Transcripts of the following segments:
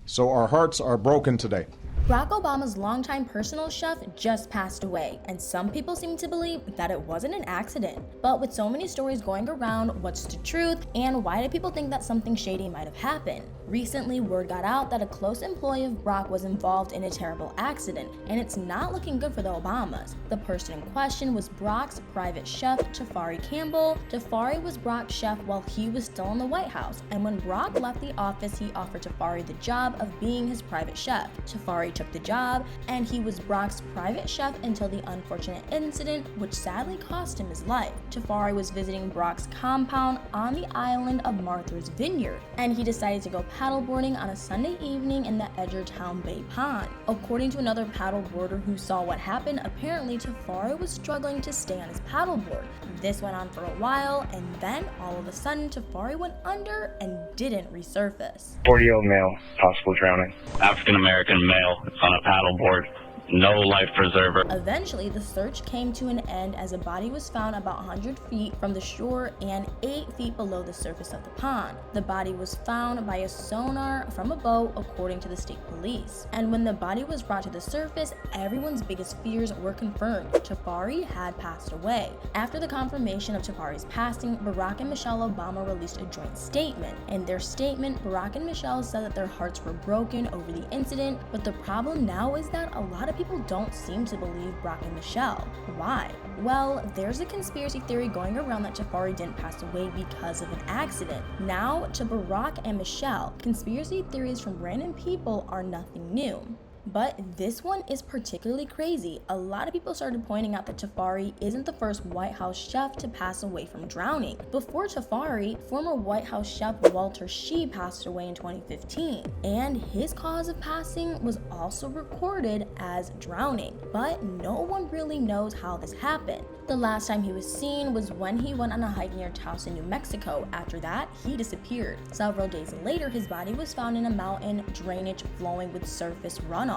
So our hearts are broken today. Barack Obama's longtime personal chef just passed away, and some people seem to believe that it wasn't an accident. But with so many stories going around, what's the truth, and why do people think that something shady might have happened? Recently, word got out that a close employee of Barack was involved in a terrible accident, and it's not looking good for the Obamas. The person in question was Barack's private chef, Tafari Campbell. Tafari was Barack's chef while he was still in the White House, and when Barack left the office, he offered Tafari the job of being his private chef. Tafari took the job, and he was Barack's private chef until the unfortunate incident, which sadly cost him his life. Tafari was visiting Barack's compound on the island of Martha's Vineyard, and he decided to go paddleboarding on a Sunday evening in the Edgertown Bay Pond. According to another paddleboarder who saw what happened, apparently Tafari was struggling to stay on his paddleboard. This went on for a while, and then all of a sudden Tafari went under and didn't resurface. 40-year-old male, possible drowning. African-American male on a paddleboard. No life preserver. Eventually, the search came to an end as a body was found about 100 feet from the shore and 8 feet below the surface of the pond. The body was found by a sonar from a boat, according to the state police. And when the body was brought to the surface, everyone's biggest fears were confirmed. Tafari had passed away. After the confirmation of Tafari's passing, Barack and Michelle Obama released a joint statement. In their statement, Barack and Michelle said that their hearts were broken over the incident, but the problem now is that a lot of people don't seem to believe Barack and Michelle. Why? Well, there's a conspiracy theory going around that Tafari didn't pass away because of an accident. Now, to Barack and Michelle, conspiracy theories from random people are nothing new. But this one is particularly crazy. A lot of people started pointing out that Tafari isn't the first White House chef to pass away from drowning. Before Tafari, former White House chef Walter Shea passed away in 2015, and his cause of passing was also recorded as drowning. But no one really knows how this happened. The last time he was seen was when he went on a hike near Taos in New Mexico. After that, he disappeared. Several days later, his body was found in a mountain drainage flowing with surface runoff.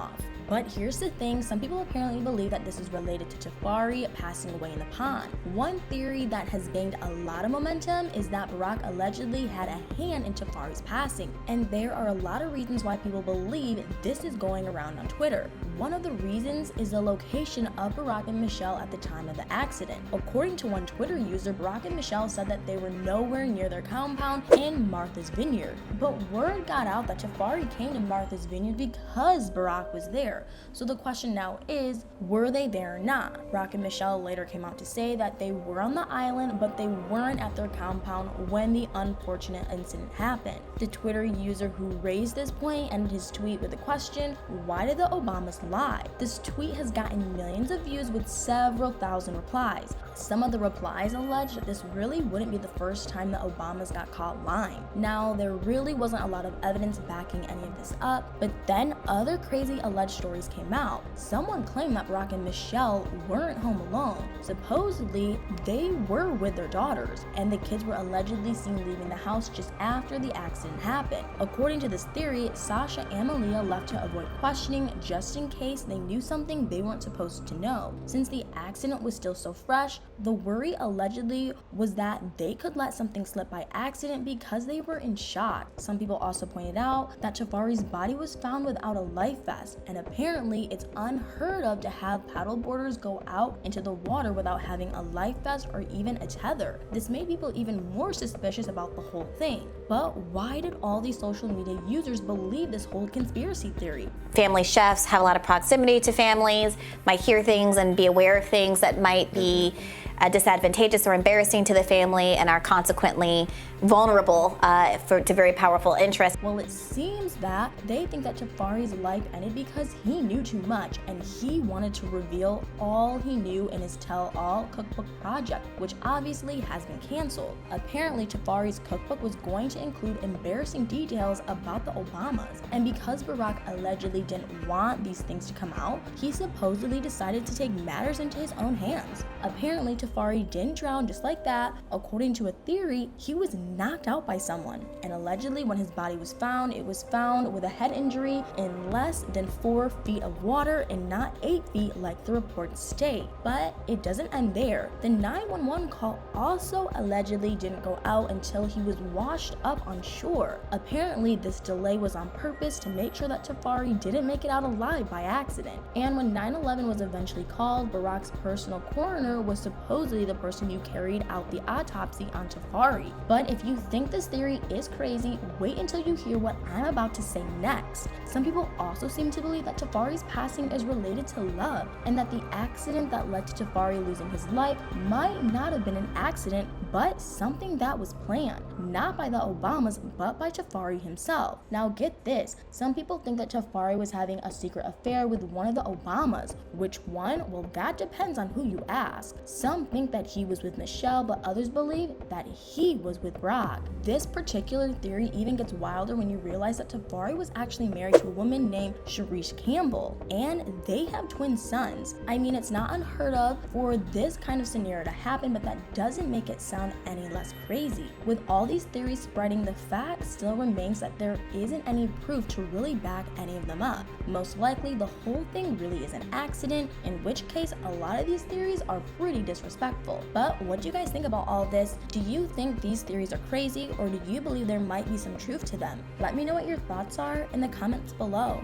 But here's the thing, some people apparently believe that this is related to Tafari passing away in the pond. One theory that has gained a lot of momentum is that Barack allegedly had a hand in Tafari's passing, and there are a lot of reasons why people believe this is going around on Twitter. One of the reasons is the location of Barack and Michelle at the time of the accident. According to one Twitter user, Barack and Michelle said that they were nowhere near their compound in Martha's Vineyard. But word got out that Tafari came to Martha's Vineyard because Barack was there. So the question now is, were they there or not? Barack and Michelle later came out to say that they were on the island, but they weren't at their compound when the unfortunate incident happened. The Twitter user who raised this point ended his tweet with the question, why did the Obamas lie? This tweet has gotten millions of views with several thousand replies. Some of the replies allege that this really wouldn't be the first time the Obamas got caught lying. Now, there really wasn't a lot of evidence backing any of this up, but then other crazy alleged stories came out. Someone claimed that Barack and Michelle weren't home alone. Supposedly, they were with their daughters, and the kids were allegedly seen leaving the house just after the accident happened. According to this theory, Sasha and Malia left to avoid questioning just in case they knew something they weren't supposed to know. Since the accident was still so fresh, the worry allegedly was that they could let something slip by accident because they were in shock. Some people also pointed out that Tafari's body was found without a life vest, and apparently it's unheard of to have paddleboarders go out into the water without having a life vest or even a tether. This made people even more suspicious about the whole thing. But why did all these social media users believe this whole conspiracy theory? Family chefs have a lot of proximity to families, might hear things and be aware of things that might be disadvantageous or embarrassing to the family, and are consequently vulnerable to very powerful interests. Well, it seems that they think that Tafari's life ended because he knew too much and he wanted to reveal all he knew in his tell-all cookbook project, which obviously has been canceled. Apparently, Tafari's cookbook was going to include embarrassing details about the Obamas, and because Barack allegedly didn't want these things to come out, he supposedly decided to take matters into his own hands. Apparently, Tafari didn't drown just like that. According to a theory, he was knocked out by someone. And allegedly, when his body was found, it was found with a head injury in less than 4 feet of water and not 8 feet like the reports state. But it doesn't end there. The 911 call also allegedly didn't go out until he was washed up on shore. Apparently, this delay was on purpose to make sure that Tafari didn't make it out alive by accident. And when 911 was eventually called, Barack's personal coroner was supposedly the person who carried out the autopsy on Tafari. But if you think this theory is crazy, wait until you hear what I'm about to say next. Some people also seem to believe that Tafari's passing is related to love, and that the accident that led to Tafari losing his life might not have been an accident, but something that was planned, not by the Obamas, but by Tafari himself. Now get this, some people think that Tafari was having a secret affair with one of the Obamas. Which one? Well, that depends on who you ask. Some think that he was with Michelle, but others believe that he was with Brock. This particular theory even gets wilder when you realize that Tafari was actually married to a woman named Sharice Campbell, and they have twin sons. I mean, it's not unheard of for this kind of scenario to happen, but that doesn't make it sound any less crazy. With all these theories spreading, the fact still remains that there isn't any proof to really back any of them up. Most likely, the whole thing really is an accident, in which case a lot of these theories are pretty disrespectful. But what do you guys think about all this? Do you think these theories are crazy, or do you believe there might be some truth to them? Let me know what your thoughts are in the comments below.